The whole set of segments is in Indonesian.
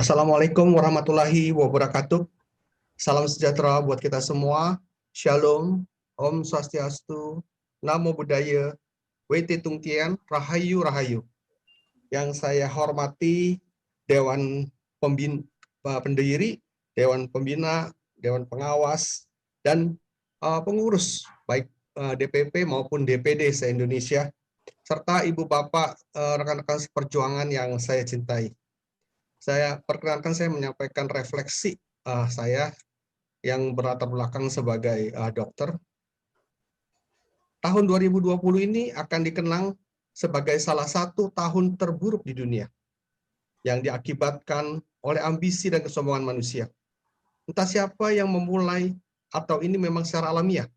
Assalamualaikum warahmatullahi wabarakatuh. Salam sejahtera buat kita semua. Shalom, Om Swastiastu, Namo Buddhaya, Wete Tung Tien, Rahayu Rahayu. Yang saya hormati Dewan Pendiri, Dewan Pembina, Dewan Pengawas, dan pengurus, baik DPP maupun DPD se-Indonesia, serta Ibu Bapak, rekan-rekan seperjuangan yang saya cintai. Saya perkenalkan saya menyampaikan refleksi saya yang berlatar belakang sebagai dokter. Tahun 2020 ini akan dikenang sebagai salah satu tahun terburuk di dunia yang diakibatkan oleh ambisi dan kesombongan manusia. Entah siapa yang memulai atau ini memang secara alamiah.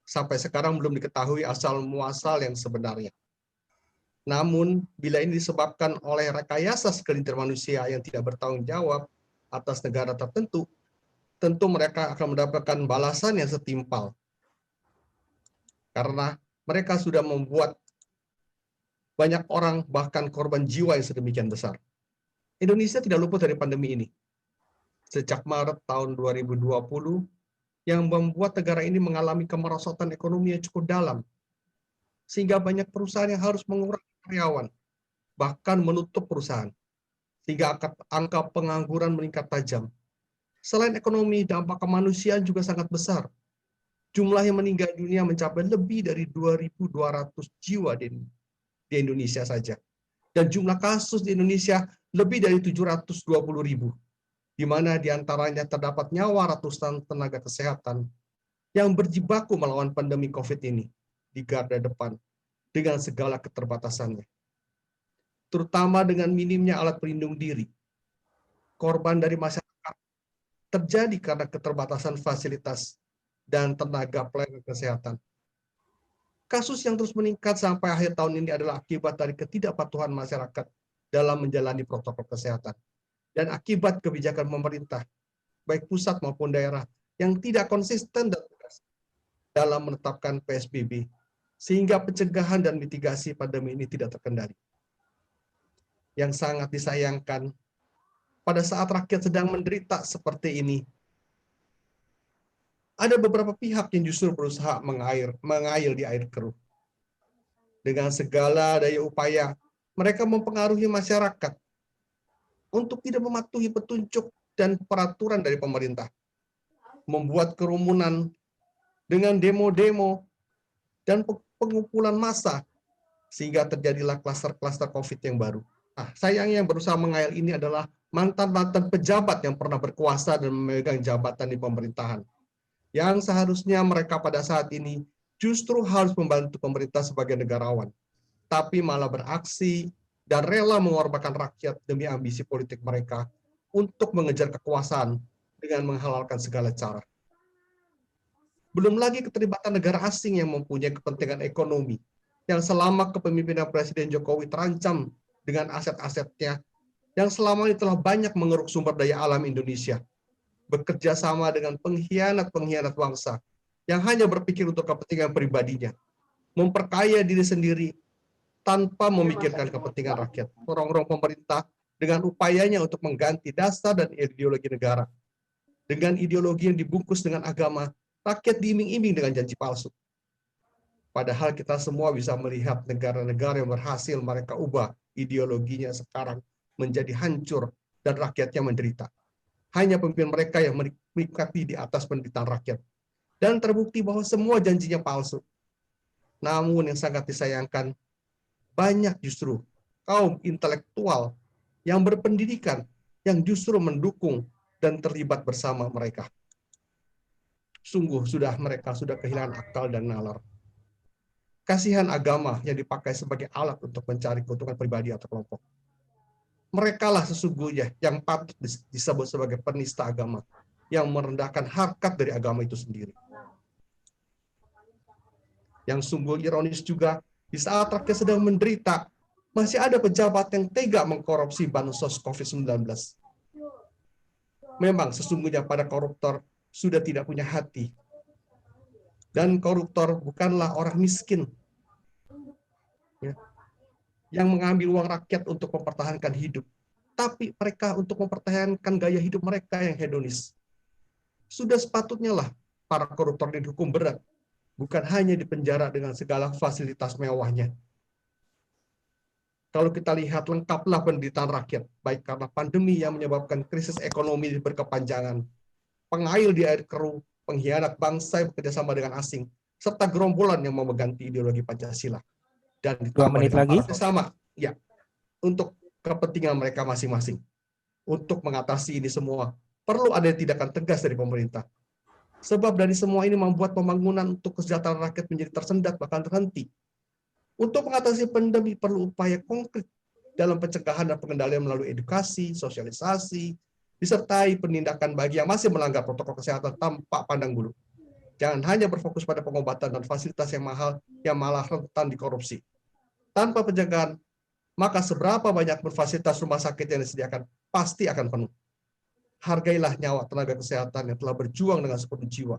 Sampai sekarang belum diketahui asal muasal yang sebenarnya. Namun, bila ini disebabkan oleh rekayasa segelintir manusia yang tidak bertanggung jawab atas negara tertentu, tentu mereka akan mendapatkan balasan yang setimpal. Karena mereka sudah membuat banyak orang, bahkan korban jiwa yang sedemikian besar. Indonesia tidak luput dari pandemi ini. Sejak Maret tahun 2020, yang membuat negara ini mengalami kemerosotan ekonomi yang cukup dalam, sehingga banyak perusahaan yang harus mengurangi karyawan, bahkan menutup perusahaan, sehingga angka pengangguran meningkat tajam. Selain ekonomi, dampak kemanusiaan juga sangat besar. Jumlah yang meninggal dunia mencapai lebih dari 2.200 jiwa di Indonesia saja. Dan jumlah kasus di Indonesia lebih dari 720.000, di mana diantaranya terdapat nyawa ratusan tenaga kesehatan yang berjibaku melawan pandemi COVID ini di garda depan dengan segala keterbatasannya. Terutama dengan minimnya alat pelindung diri. Korban dari masyarakat terjadi karena keterbatasan fasilitas dan tenaga pelayanan kesehatan. Kasus yang terus meningkat sampai akhir tahun ini adalah akibat dari ketidakpatuhan masyarakat dalam menjalani protokol kesehatan dan akibat kebijakan pemerintah, baik pusat maupun daerah, yang tidak konsisten dan tegas dalam menetapkan PSBB, sehingga pencegahan dan mitigasi pandemi ini tidak terkendali. Yang sangat disayangkan, pada saat rakyat sedang menderita seperti ini, ada beberapa pihak yang justru berusaha mengail di air keruh. Dengan segala daya upaya, mereka mempengaruhi masyarakat untuk tidak mematuhi petunjuk dan peraturan dari pemerintah, membuat kerumunan dengan demo-demo dan pengumpulan massa, sehingga terjadilah klaster-klaster COVID yang baru. Sayangnya yang berusaha mengail ini adalah mantan-mantan pejabat yang pernah berkuasa dan memegang jabatan di pemerintahan, yang seharusnya mereka pada saat ini justru harus membantu pemerintah sebagai negarawan, tapi malah beraksi dan rela mengorbankan rakyat demi ambisi politik mereka untuk mengejar kekuasaan dengan menghalalkan segala cara. Belum lagi keterlibatan negara asing yang mempunyai kepentingan ekonomi, yang selama kepemimpinan Presiden Jokowi terancam dengan aset-asetnya, yang selama ini telah banyak mengeruk sumber daya alam Indonesia, bekerja sama dengan pengkhianat-pengkhianat bangsa, yang hanya berpikir untuk kepentingan pribadinya, memperkaya diri sendiri, tanpa memikirkan kepentingan rakyat. Merongrong pemerintah dengan upayanya untuk mengganti dasar dan ideologi negara. Dengan ideologi yang dibungkus dengan agama, rakyat diiming-iming dengan janji palsu. Padahal kita semua bisa melihat negara-negara yang berhasil mereka ubah ideologinya sekarang menjadi hancur dan rakyatnya menderita. Hanya pemimpin mereka yang menikmati di atas penderitaan rakyat. Dan terbukti bahwa semua janjinya palsu. Namun yang sangat disayangkan, banyak justru kaum intelektual yang berpendidikan yang justru mendukung dan terlibat bersama mereka. Sungguh mereka sudah kehilangan akal dan nalar. Kasihan agama yang dipakai sebagai alat untuk mencari keuntungan pribadi atau kelompok. Merekalah sesungguhnya yang patut disebut sebagai penista agama, yang merendahkan harkat dari agama itu sendiri. Yang sungguh ironis juga, di saat rakyat sedang menderita, masih ada pejabat yang tega mengkorupsi bansos COVID-19. Memang sesungguhnya para koruptor sudah tidak punya hati. Dan koruptor bukanlah orang miskin, yang mengambil uang rakyat untuk mempertahankan hidup, tapi mereka untuk mempertahankan gaya hidup mereka yang hedonis. Sudah sepatutnya lah para koruptor dihukum berat, bukan hanya dipenjara dengan segala fasilitas mewahnya. Kalau kita lihat lengkaplah penderitaan rakyat, baik karena pandemi yang menyebabkan krisis ekonomi berkepanjangan, pengail di air keruh, pengkhianat bangsa yang bekerjasama dengan asing, serta gerombolan yang mau mengganti ideologi Pancasila. Dan 2 ditambah menit dengan lagi. partai sama, ya, untuk kepentingan mereka masing-masing. Untuk mengatasi ini semua, perlu ada tindakan tegas dari pemerintah. Sebab dari semua ini membuat pembangunan untuk kesejahteraan rakyat menjadi tersendat bahkan terhenti. Untuk mengatasi pandemi perlu upaya konkret dalam pencegahan dan pengendalian melalui edukasi, sosialisasi, disertai penindakan bagi yang masih melanggar protokol kesehatan tanpa pandang bulu. Jangan hanya berfokus pada pengobatan dan fasilitas yang mahal yang malah rentan dikorupsi. Tanpa pencegahan, maka seberapa banyak fasilitas rumah sakit yang disediakan pasti akan penuh. Hargailah nyawa tenaga kesehatan yang telah berjuang dengan sepenuh jiwa.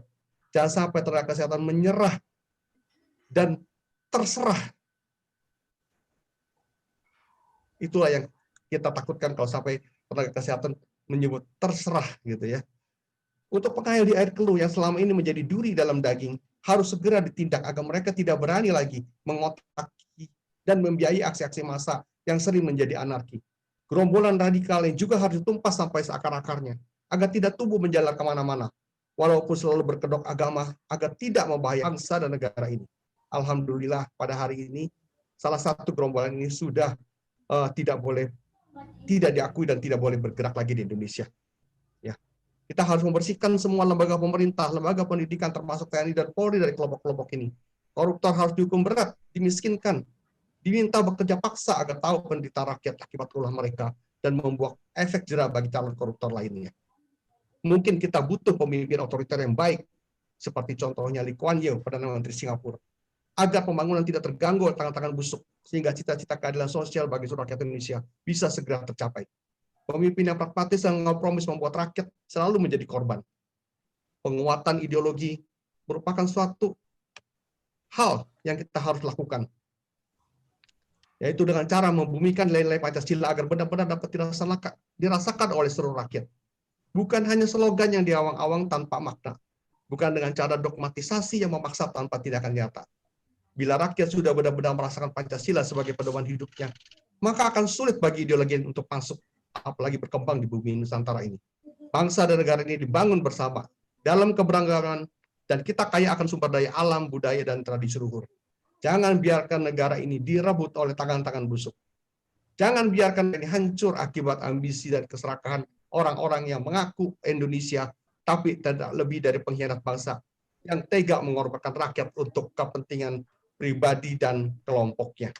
Jangan sampai tenaga kesehatan menyerah dan terserah. Itulah yang kita takutkan kalau sampai tenaga kesehatan menyebut terserah gitu ya. Untuk pengail di air keruh yang selama ini menjadi duri dalam daging, harus segera ditindak agar mereka tidak berani lagi mengotaki dan membiayai aksi-aksi massa yang sering menjadi anarki. Gerombolan radikal yang juga harus ditumpas sampai seakar-akarnya, agar tidak tumbuh menjalar kemana-mana, walaupun selalu berkedok agama, agar tidak membahayakan bangsa dan negara ini. Alhamdulillah pada hari ini, salah satu gerombolan ini sudah tidak diakui dan tidak boleh bergerak lagi di Indonesia. Ya. Kita harus membersihkan semua lembaga pemerintah, lembaga pendidikan termasuk TNI dan Polri dari kelompok-kelompok ini. Koruptor harus dihukum berat, dimiskinkan, diminta bekerja paksa agar tahu penderitaan rakyat akibat ulah mereka dan membuat efek jerah bagi calon koruptor lainnya. Mungkin kita butuh pemimpin otoriter yang baik, seperti contohnya Lee Kuan Yew, Perdana Menteri Singapura, agar pembangunan tidak terganggu oleh tangan-tangan busuk, sehingga cita-cita keadilan sosial bagi seluruh rakyat Indonesia bisa segera tercapai. Pemimpin yang pragmatis dan kompromis membuat rakyat selalu menjadi korban. Penguatan ideologi merupakan suatu hal yang kita harus lakukan, yaitu dengan cara membumikan nilai-nilai Pancasila agar benar-benar dapat dirasakan oleh seluruh rakyat. Bukan hanya slogan yang diawang-awang tanpa makna, bukan dengan cara dogmatisasi yang memaksa tanpa tindakan nyata. Bila rakyat sudah benar-benar merasakan Pancasila sebagai pedoman hidupnya, maka akan sulit bagi ideologi untuk masuk, apalagi berkembang di bumi Nusantara ini. Bangsa dan negara ini dibangun bersama dalam keberagaman, dan kita kaya akan sumber daya alam, budaya, dan tradisi luhur. Jangan biarkan negara ini direbut oleh tangan-tangan busuk. Jangan biarkan ini hancur akibat ambisi dan keserakahan orang-orang yang mengaku Indonesia, tapi tidak lebih dari pengkhianat bangsa yang tega mengorbankan rakyat untuk kepentingan pribadi dan kelompoknya.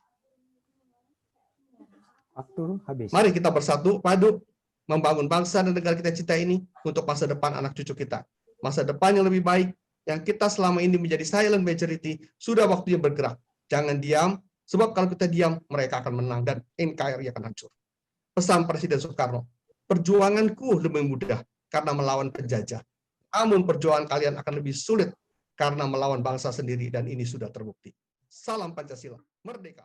Waktu habis. Mari kita bersatu padu membangun bangsa dan negara kita cinta ini untuk masa depan anak cucu kita. Masa depan yang lebih baik, yang kita selama ini menjadi silent majority, sudah waktunya bergerak. Jangan diam, sebab kalau kita diam, mereka akan menang dan NKRI akan hancur. Pesan Presiden Soekarno, perjuanganku lebih mudah karena melawan penjajah. Namun perjuangan kalian akan lebih sulit karena melawan bangsa sendiri, dan ini sudah terbukti. Salam Pancasila, merdeka.